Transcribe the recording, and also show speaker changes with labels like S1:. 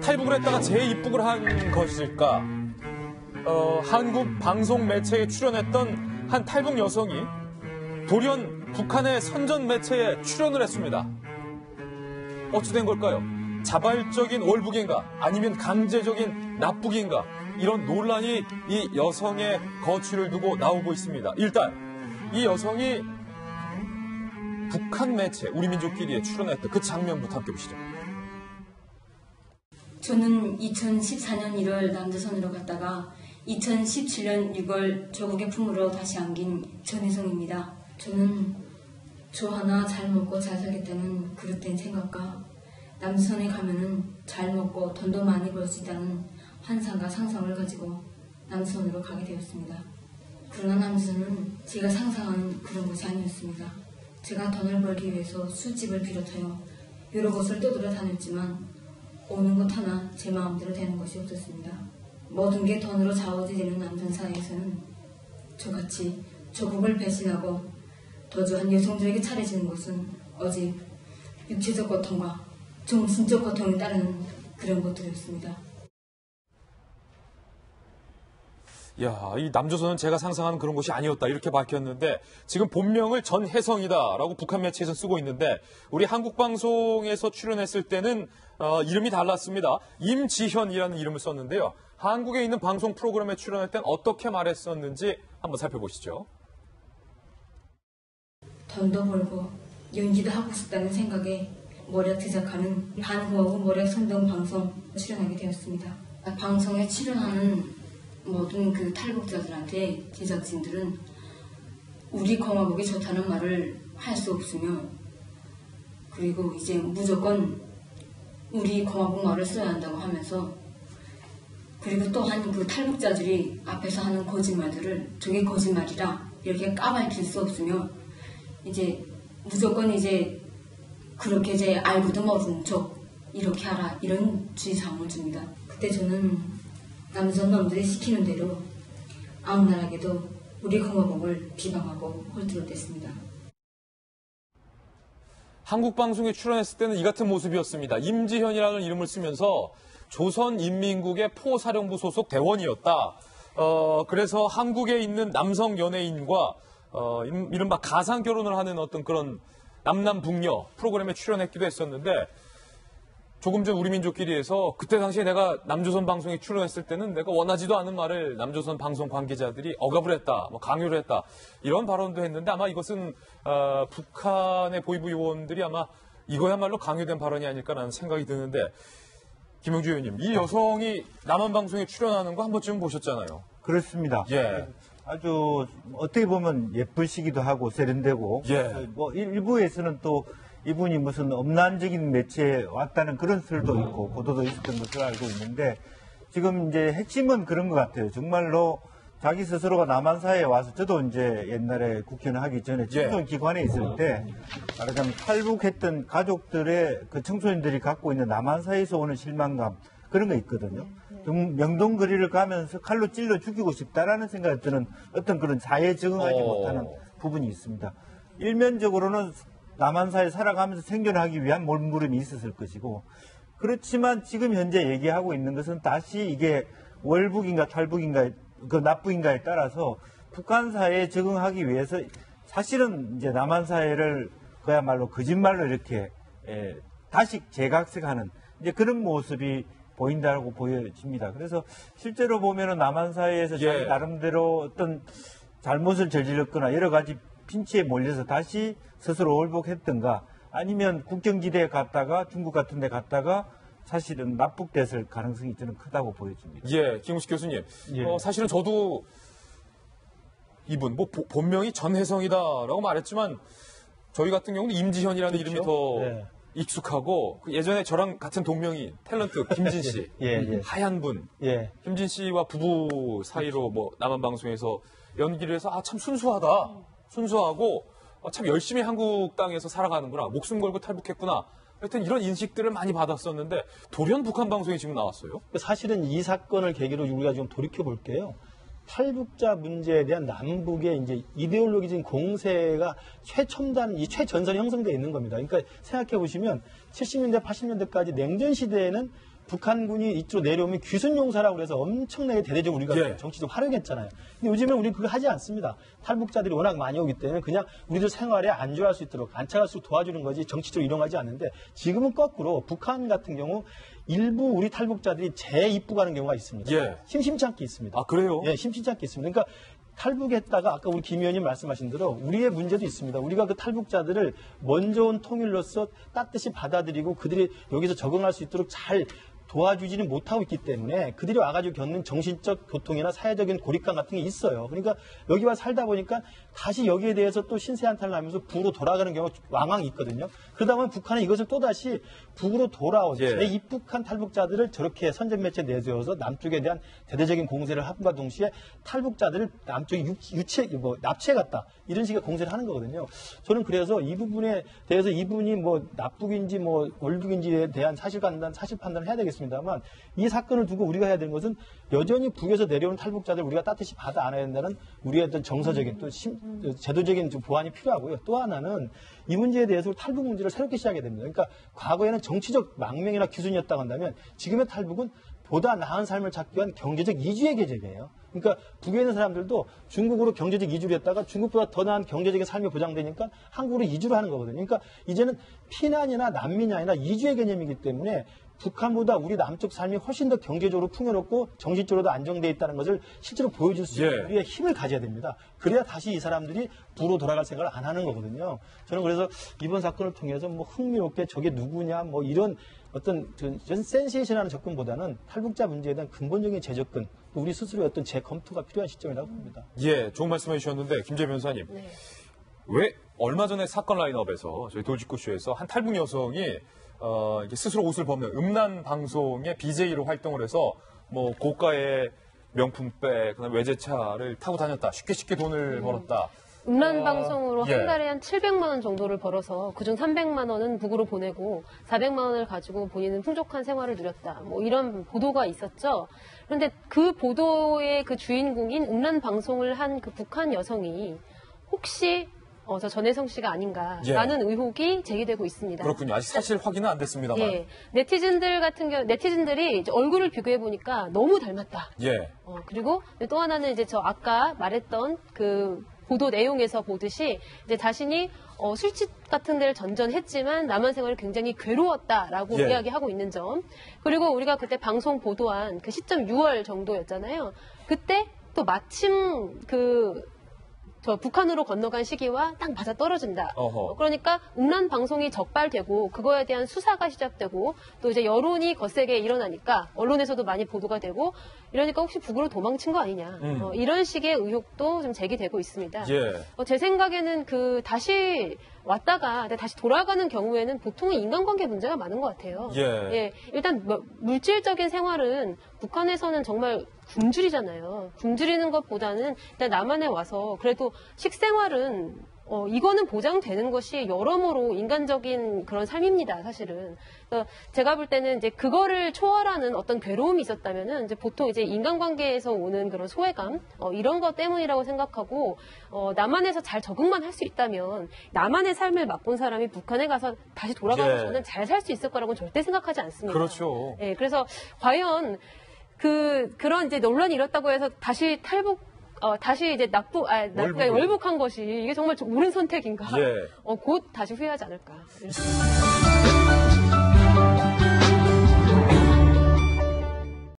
S1: 탈북을 했다가 재입북을 한 것일까? 한국 방송 매체에 출연했던 한 탈북 여성이 돌연 북한의 선전 매체에 출연을 했습니다. 어찌된 걸까요? 자발적인 월북인가? 아니면 강제적인 납북인가? 이런 논란이 이 여성의 거취를 두고 나오고 있습니다. 일단 이 여성이 북한 매체 우리민족끼리에 출연했던 그 장면부터 함께 보시죠.
S2: 저는 2014년 1월 남조선으로 갔다가 2017년 6월 조국의 품으로 다시 안긴 전혜성입니다. 저는 저 하나 잘 먹고 잘 살겠다는 그릇된 생각과 남조선에 가면은 잘 먹고 돈도 많이 벌 수 있다는 환상과 상상을 가지고 남조선으로 가게 되었습니다. 그러나 남조선은 제가 상상한 그런 곳이 아니었습니다. 제가 돈을 벌기 위해서 술집을 비롯하여 여러 곳을 떠돌아 다녔지만 오는 것 하나 제 마음대로 되는 것이 없었습니다. 모든 게 돈으로 좌우지되는 남전 사회에서는 저같이 조국을 배신하고 도주한 여성들에게 차려지는 것은 오직 육체적 고통과 정신적 고통에 따르는 그런 것들이었습니다.
S1: 야, 이 남조선은 제가 상상하는 그런 곳이 아니었다 이렇게 밝혔는데 지금 본명을 전혜성이다라고 북한 매체에서 쓰고 있는데 우리 한국 방송에서 출연했을 때는 이름이 달랐습니다. 임지현이라는 이름을 썼는데요. 한국에 있는 방송 프로그램에 출연할 땐 어떻게 말했었는지 한번 살펴보시죠.
S2: 돈도 벌고 연기도 하고 싶다는 생각에 모략 제작하는 한국어 모략 선동 방송 출연하게 되었습니다. 방송에 출연하는 모든 그 탈북자들한테 제작진들은 우리 공화국이 좋다는 말을 할 수 없으며 그리고 이제 무조건 우리 공화국 말을 써야 한다고 하면서 그리고 또한 그 탈북자들이 앞에서 하는 거짓말들을 저게 거짓말이라 이렇게 까발릴 수 없으며 이제 무조건 이제 그렇게 이제 알고도 모르는 척 이렇게 하라 이런 주의사항을 줍니다. 그때 저는 남조선 놈들이 시키는 대로 악랄하게도 우리 공화국을 비방하고 홀들어댔습니다.
S1: 한국 방송에 출연했을 때는 이 같은 모습이었습니다. 임지현이라는 이름을 쓰면서 조선인민국의 포사령부 소속 대원이었다. 그래서 한국에 있는 남성 연예인과 이른바 가상 결혼을 하는 어떤 그런 남남북녀 프로그램에 출연했기도 했었는데 조금 전 우리민족끼리에서 그때 당시에 내가 남조선 방송에 출연했을 때는 내가 원하지도 않은 말을 남조선 방송 관계자들이 억압을 했다, 강요를 했다 이런 발언도 했는데 아마 이것은 북한의 보위부 요원들이 아마 이거야말로 강요된 발언이 아닐까라는 생각이 드는데 김영주 의원님, 이 여성이 남한 방송에 출연하는 거 한 번쯤 보셨잖아요.
S3: 그렇습니다.
S1: 예.
S3: 아주 어떻게 보면 예쁘시기도 하고 세련되고
S1: 예.
S3: 일부에서는 또 이분이 무슨 엄난적인 매체에 왔다는 그런 설도 있고 보도도 있었던 것을 알고 있는데 지금 이제 핵심은 그런 것 같아요. 정말로 자기 스스로가 남한사회에 와서 저도 이제 옛날에 국회의원 하기 전에 청소년기관에 있을 때 말하자면 탈북했던 가족들의 그 청소년들이 갖고 있는 남한사회에서 오는 실망감 그런 거 있거든요. 명동거리를 가면서 칼로 찔러 죽이고 싶다라는 생각이 드는 어떤 그런 사회에 적응하지 못하는 부분이 있습니다. 일면적으로는 남한사회에 살아가면서 생존하기 위한 몸부림이 있었을 것이고 그렇지만 지금 현재 얘기하고 있는 것은 다시 이게 월북인가 탈북인가 그 납북인가에 따라서 북한 사회에 적응하기 위해서 사실은 이제 남한사회를 그야말로 거짓말로 이렇게 다시 재각색하는 이제 그런 모습이 보인다고 보여집니다. 그래서 실제로 보면은 남한사회에서 자기 나름대로 어떤 잘못을 저질렀거나 여러 가지 핀치에 몰려서 다시 스스로 월북했던가 아니면 국경지대에 갔다가 중국 같은 데 갔다가 사실은 납북됐을 가능성이 저는 크다고 보여집니다.
S1: 예, 김우식 교수님. 사실은 저도 이분, 본명이 전혜성이다라고 말했지만 저희 같은 경우는 임지현이라는
S4: 그렇죠?
S1: 이름이 더 익숙하고 예전에 저랑 같은 동명이 탤런트 김진 씨, 하얀 분, 김진 씨와 부부 사이로 남한 방송에서 연기를 해서 참 순수하고 참 열심히 한국 땅에서 살아가는구나, 목숨 걸고 탈북했구나. 하여튼 이런 인식들을 많이 받았었는데 돌연 북한 방송에 지금 나왔어요.
S4: 사실은 이 사건을 계기로 우리가 좀 돌이켜 볼게요. 탈북자 문제에 대한 남북의 이제 이데올로기적인 공세가 최첨단, 이 최전선이 형성되어 있는 겁니다. 그러니까 생각해 보시면 70년대, 80년대까지 냉전 시대에는 북한군이 이쪽으로 내려오면 귀순용사라고 그래서 엄청나게 대대적으로 우리가
S1: 예.
S4: 정치적으로 활용했잖아요. 근데 요즘은 우리는 그거 하지 않습니다. 탈북자들이 워낙 많이 오기 때문에 그냥 우리들 생활에 안주할 수 있도록 안착할 수 있도록 도와주는 거지 정치적으로 이용하지 않는데 지금은 거꾸로 북한 같은 경우 일부 우리 탈북자들이 재입국하는 경우가 있습니다.
S1: 예.
S4: 심심치 않게 있습니다.
S1: 아, 그래요?
S4: 예, 심심치 않게 있습니다. 그러니까 탈북했다가 아까 우리 김 의원님 말씀하신 대로 우리의 문제도 있습니다. 우리가 그 탈북자들을 먼저 온 통일로서 따뜻이 받아들이고 그들이 여기서 적응할 수 있도록 잘 도와주지는 못하고 있기 때문에 그들이 와가지고 겪는 정신적 고통이나 사회적인 고립감 같은 게 있어요. 그러니까 여기 와 살다 보니까 다시 여기에 대해서 또 신세한탄을 하면서 북으로 돌아가는 경우가 왕왕 있거든요. 그러다 보면 북한은 이것을 또다시 북으로 돌아오서
S1: 예.
S4: 재입국한 탈북자들을 저렇게 선전매체에 내세워서 남쪽에 대한 대대적인 공세를 함과 동시에 탈북자들을 남쪽에 납치해갔다. 이런 식의 공세를 하는 거거든요. 저는 그래서 이 부분에 대해서 이분이 뭐 납북인지 뭐 월북인지에 대한 사실 판단을 해야 되겠습니다만 이 사건을 두고 우리가 해야 되는 것은 여전히 북에서 내려오는 탈북자들 우리가 따뜻이 받아 안아야 된다는 우리의 어떤 정서적인 또 제도적인 좀 보완이 필요하고요. 또 하나는 이 문제에 대해서 탈북 문제를 새롭게 시작해야 됩니다. 그러니까 과거에는 정치적 망명이나 기순이었다고 한다면 지금의 탈북은 보다 나은 삶을 찾기 위한 경제적 이주의 계획이에요. 그러니까 북에 있는 사람들도 중국으로 경제적 이주를 했다가 중국보다 더 나은 경제적인 삶이 보장되니까 한국으로 이주를 하는 거거든요. 그러니까 이제는 피난이나 난민이 아니라 이주의 개념이기 때문에 북한보다 우리 남쪽 삶이 훨씬 더 경제적으로 풍요롭고 정신적으로도 안정되어 있다는 것을 실제로 보여줄 수 있는 우리의 힘을 가져야 됩니다. 그래야 다시 이 사람들이 부로 돌아갈 생각을 안 하는 거거든요. 저는 그래서 이번 사건을 통해서 뭐 흥미롭게 저게 누구냐 뭐 이런 어떤 센세이션하는 접근보다는 탈북자 문제에 대한 근본적인 재접근, 우리 스스로의 어떤 재검토가 필요한 시점이라고 봅니다.
S1: 예, 좋은 말씀해 주셨는데 김재 변호사님.
S2: 네.
S1: 왜 얼마 전에 사건 라인업에서 저희 돌직구쇼에서 한 탈북 여성이 이제 스스로 옷을 벗는 음란 방송에 BJ로 활동을 해서 뭐 고가의 명품백, 그다음에 외제차를 타고 다녔다. 쉽게 돈을 벌었다.
S5: 음란 방송으로
S1: 예.
S5: 한 달에 한 700만 원 정도를 벌어서 그중 300만 원은 북으로 보내고 400만 원을 가지고 본인은 풍족한 생활을 누렸다. 뭐 이런 보도가 있었죠. 그런데 그 보도의 그 주인공인 음란 방송을 한 그 북한 여성이 혹시 저 전혜성 씨가 아닌가라는 의혹이 제기되고 있습니다.
S1: 그렇군요. 아직 사실 확인은 안 됐습니다만.
S5: 예. 네티즌들이 이제 얼굴을 비교해 보니까 너무 닮았다.
S1: 예.
S5: 그리고 또 하나는 이제 저 아까 말했던 그 보도 내용에서 보듯이 이제 자신이 술집 같은 데를 전전했지만 남한 생활이 굉장히 괴로웠다라고
S1: 예.
S5: 이야기하고 있는 점. 그리고 우리가 그때 방송 보도한 그 시점 6월 정도였잖아요. 그때 또 마침 저 북한으로 건너간 시기와 딱 맞아 떨어진다. 그러니까 음란 방송이 적발되고 그거에 대한 수사가 시작되고 또 이제 여론이 거세게 일어나니까 언론에서도 많이 보도가 되고 이러니까 혹시 북으로 도망친 거 아니냐. 이런 식의 의혹도 좀 제기되고 있습니다.
S1: 예.
S5: 제 생각에는 다시 왔다가 다시 돌아가는 경우에는 보통은 인간관계 문제가 많은 것 같아요.
S1: 예.
S5: 일단 물질적인 생활은 북한에서는 정말 굶주리잖아요. 굶주리는 것보다는 일단 남한에 와서 그래도 식생활은 이거는 보장되는 것이 여러모로 인간적인 그런 삶입니다, 사실은. 제가 볼 때는 이제 그거를 초월하는 어떤 괴로움이 있었다면은 이제 보통 이제 인간관계에서 오는 그런 소외감, 이런 것 때문이라고 생각하고, 남한에서 잘 적응만 할 수 있다면 남한의 삶을 맛본 사람이 북한에 가서 다시 돌아가서 저는 잘 살 수 있을 거라고는 절대 생각하지 않습니다.
S1: 그렇죠.
S5: 예, 그래서 과연 그런 이제 논란이 일었다고 해서 다시 다시 이제 월북한 것이 이게 정말 옳은 선택인가?
S1: 예.
S5: 곧 다시 후회하지 않을까.